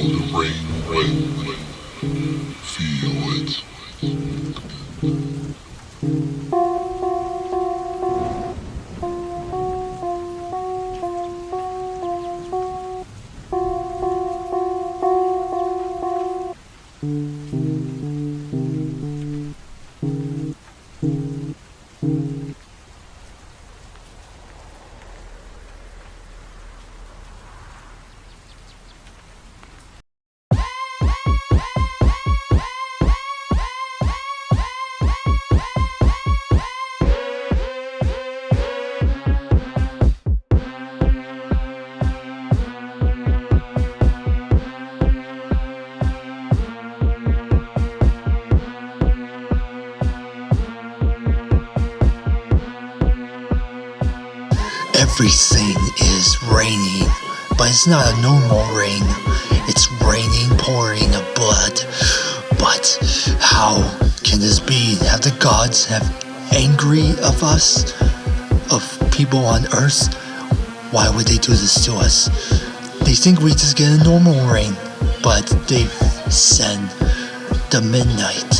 the rain, feel it. Everything is raining, but it's not a normal rain. It's raining, pouring of blood. But how can this be? Have the gods have angry of us, of people on earth? Why would they do this to us? They think we just get a normal rain, but they send the midnight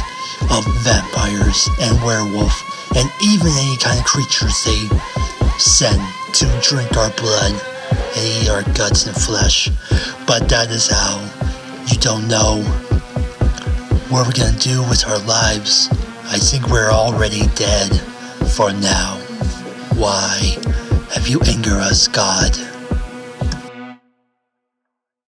of vampires and werewolf and even any kind of creatures they send to drink our blood and eat our guts and flesh. But that is how you don't know what we're gonna do with our lives. I think we're already dead for now. Why have you angered us, God?